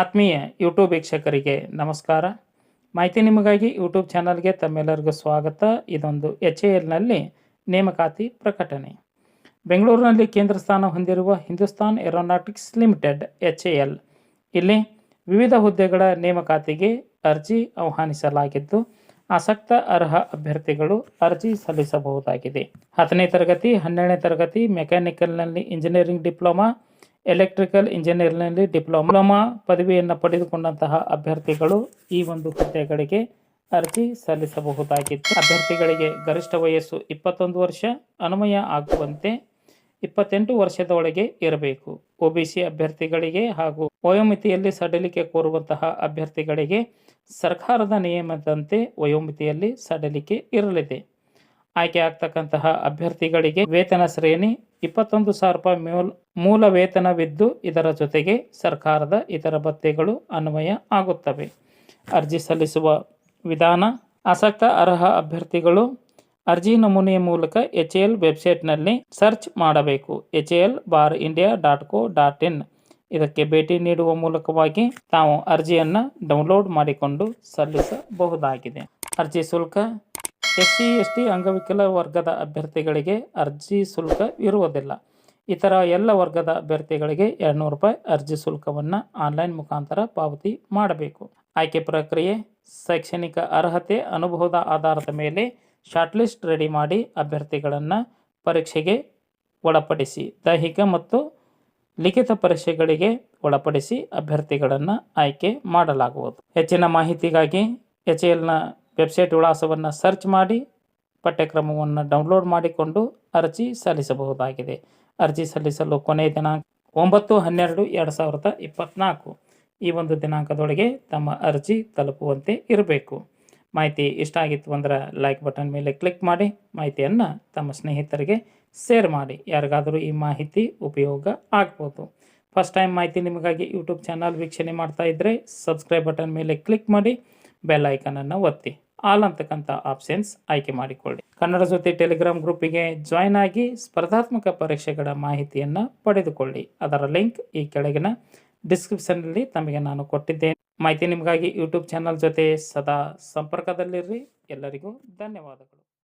ಆತ್ಮೀಯ ಯೂಟ್ಯೂಬ್ ವೀಕ್ಷಕರಿಗೆ ನಮಸ್ಕಾರ. ಮಾಹಿತಿ ನಿಮಗಾಗಿ ಯೂಟ್ಯೂಬ್ ಚಾನಲ್ಗೆ ತಮ್ಮೆಲ್ಲರಿಗೂ ಸ್ವಾಗತ. ಇದೊಂದು HALನಲ್ಲಿ ನೇಮಕಾತಿ ಪ್ರಕಟಣೆ. ಬೆಂಗಳೂರಿನಲ್ಲಿ ಕೇಂದ್ರ ಸ್ಥಾನ ಹೊಂದಿರುವ ಹಿಂದೂಸ್ತಾನ್ ಏರೋನಾಟಿಕ್ಸ್ ಲಿಮಿಟೆಡ್ HAL ಇಲ್ಲಿ ವಿವಿಧ ಹುದ್ದೆಗಳ ನೇಮಕಾತಿಗೆ ಅರ್ಜಿ ಆಹ್ವಾನಿಸಲಾಗಿದ್ದು, ಆಸಕ್ತ ಅರ್ಹ ಅಭ್ಯರ್ಥಿಗಳು ಅರ್ಜಿ ಸಲ್ಲಿಸಬಹುದಾಗಿದೆ. 10ನೇ ತರಗತಿ, 12ನೇ ತರಗತಿ, ಮೆಕ್ಯಾನಿಕಲ್ನಲ್ಲಿ ಇಂಜಿನಿಯರಿಂಗ್ ಡಿಪ್ಲೊಮಾ, ಎಲೆಕ್ಟ್ರಿಕಲ್ ಇಂಜಿನಿಯರ್ನಲ್ಲಿ ಡಿಪ್ಲೊಮಾ ಪದವಿಯನ್ನು ಪಡೆದುಕೊಂಡಂತಹ ಅಭ್ಯರ್ಥಿಗಳು ಈ ಒಂದು ಹುದ್ದೆಗಳಿಗೆ ಅರ್ಜಿ ಸಲ್ಲಿಸಬಹುದಾಗಿತ್ತು. ಅಭ್ಯರ್ಥಿಗಳಿಗೆ ಗರಿಷ್ಠ ವಯಸ್ಸು 21 ವರ್ಷ, ಅನ್ವಯ ಆಗುವಂತೆ 28 ವರ್ಷದ ಒಳಗೆ ಇರಬೇಕು. OBC ಅಭ್ಯರ್ಥಿಗಳಿಗೆ ಹಾಗೂ ವಯೋಮಿತಿಯಲ್ಲಿ ಸಡಿಲಿಕೆ ಕೋರುವಂತಹ ಅಭ್ಯರ್ಥಿಗಳಿಗೆ ಸರ್ಕಾರದ ನಿಯಮದಂತೆ ವಯೋಮಿತಿಯಲ್ಲಿ ಸಡಿಲಿಕೆ ಇರಲಿದೆ. ಆಯ್ಕೆ ಆಗ್ತಕ್ಕಂತಹ ಅಭ್ಯರ್ಥಿಗಳಿಗೆ ವೇತನ ಶ್ರೇಣಿ 21,000 ರೂಪಾಯಿ ಮೂಲ ವೇತನವಿದ್ದು, ಇದರ ಜೊತೆಗೆ ಸರ್ಕಾರದ ಇತರ ಭತ್ಯೆಗಳು ಅನ್ವಯ ಆಗುತ್ತವೆ. ಅರ್ಜಿ ಸಲ್ಲಿಸುವ ವಿಧಾನ: ಆಸಕ್ತ ಅರ್ಹ ಅಭ್ಯರ್ಥಿಗಳು ಅರ್ಜಿ ನಮೂನೆಯ ಮೂಲಕ HAL ವೆಬ್ಸೈಟ್ನಲ್ಲಿ ಸರ್ಚ್ ಮಾಡಬೇಕು. HAL-india.co.in ಇದಕ್ಕೆ ಭೇಟಿ ನೀಡುವ ಮೂಲಕವಾಗಿ ತಾವು ಅರ್ಜಿಯನ್ನು ಡೌನ್ಲೋಡ್ ಮಾಡಿಕೊಂಡು ಸಲ್ಲಿಸಬಹುದಾಗಿದೆ. ಅರ್ಜಿ ಶುಲ್ಕ: SC/ST ಅಂಗವಿಕಲ ವರ್ಗದ ಅಭ್ಯರ್ಥಿಗಳಿಗೆ ಅರ್ಜಿ ಶುಲ್ಕ ಇರುವುದಿಲ್ಲ. ಇತರ ಎಲ್ಲ ವರ್ಗದ ಅಭ್ಯರ್ಥಿಗಳಿಗೆ 200 ರೂಪಾಯಿ ಅರ್ಜಿ ಶುಲ್ಕವನ್ನು ಆನ್ಲೈನ್ ಮುಖಾಂತರ ಪಾವತಿ ಮಾಡಬೇಕು. ಆಯ್ಕೆ ಪ್ರಕ್ರಿಯೆ: ಶೈಕ್ಷಣಿಕ ಅರ್ಹತೆ, ಅನುಭವದ ಆಧಾರದ ಮೇಲೆ ಶಾರ್ಟ್ ಲಿಸ್ಟ್ ರೆಡಿ ಮಾಡಿ ಅಭ್ಯರ್ಥಿಗಳನ್ನು ಪರೀಕ್ಷೆಗೆ ಒಳಪಡಿಸಿ ದೈಹಿಕ ಮತ್ತು ಲಿಖಿತ ಪರೀಕ್ಷೆಗಳಿಗೆ ಒಳಪಡಿಸಿ ಅಭ್ಯರ್ಥಿಗಳನ್ನು ಆಯ್ಕೆ ಮಾಡಲಾಗುವುದು. ಹೆಚ್ಚಿನ ಮಾಹಿತಿಗಾಗಿ HALನ ವೆಬ್ಸೈಟ್ ವಿಳಾಸವನ್ನು ಸರ್ಚ್ ಮಾಡಿ ಪಠ್ಯಕ್ರಮವನ್ನು ಡೌನ್ಲೋಡ್ ಮಾಡಿಕೊಂಡು ಅರ್ಜಿ ಸಲ್ಲಿಸಬಹುದಾಗಿದೆ. ಅರ್ಜಿ ಸಲ್ಲಿಸಲು ಕೊನೆಯ ದಿನಾಂಕ 9/12/2024 ಈ ಒಂದು ದಿನಾಂಕದೊಳಗೆ ತಮ್ಮ ಅರ್ಜಿ ತಲುಪುವಂತೆ ಇರಬೇಕು. ಮಾಹಿತಿ ಇಷ್ಟ ಆಗಿತ್ತು ಅಂದ್ರೆ ಲೈಕ್ ಬಟನ್ ಮೇಲೆ ಕ್ಲಿಕ್ ಮಾಡಿ ಮಾಹಿತಿಯನ್ನು ತಮ್ಮ ಸ್ನೇಹಿತರಿಗೆ ಶೇರ್ ಮಾಡಿ. ಯಾರಿಗಾದರೂ ಈ ಮಾಹಿತಿ ಉಪಯೋಗ ಆಗ್ಬೋದು. ಫಸ್ಟ್ ಟೈಮ್ ಮಾಹಿತಿ ನಿಮಗಾಗಿ ಯೂಟ್ಯೂಬ್ ಚಾನಲ್ ವೀಕ್ಷಣೆ ಮಾಡ್ತಾ ಇದ್ದರೆ ಸಬ್ಸ್ಕ್ರೈಬ್ ಬಟನ್ ಮೇಲೆ ಕ್ಲಿಕ್ ಮಾಡಿ ಬೆಲ್ ಐಕನನ್ನು ಒತ್ತಿ ಆಲ್ ಅಂತಕ್ಕಂಥ ಆಪ್ಷನ್ಸ್ ಆಯ್ಕೆ ಮಾಡಿಕೊಳ್ಳಿ. ಕನ್ನಡ ಜೊತೆ ಟೆಲಿಗ್ರಾಮ್ ಗ್ರೂಪಿಗೆ ಜಾಯ್ನ್ ಆಗಿ ಸ್ಪರ್ಧಾತ್ಮಕ ಪರೀಕ್ಷೆಗಳ ಮಾಹಿತಿಯನ್ನು ಪಡೆದುಕೊಳ್ಳಿ. ಅದರ ಲಿಂಕ್ ಈ ಕೆಳಗಿನ ಡಿಸ್ಕ್ರಿಪ್ಷನ್ನಲ್ಲಿ ತಮಗೆ ನಾನು ಕೊಟ್ಟಿದ್ದೇನೆ. ಮಾಹಿತಿ ನಿಮಗಾಗಿ ಯೂಟ್ಯೂಬ್ ಚಾನಲ್ ಜೊತೆ ಸದಾ ಸಂಪರ್ಕದಲ್ಲಿರ್ರಿ. ಎಲ್ಲರಿಗೂ ಧನ್ಯವಾದಗಳು.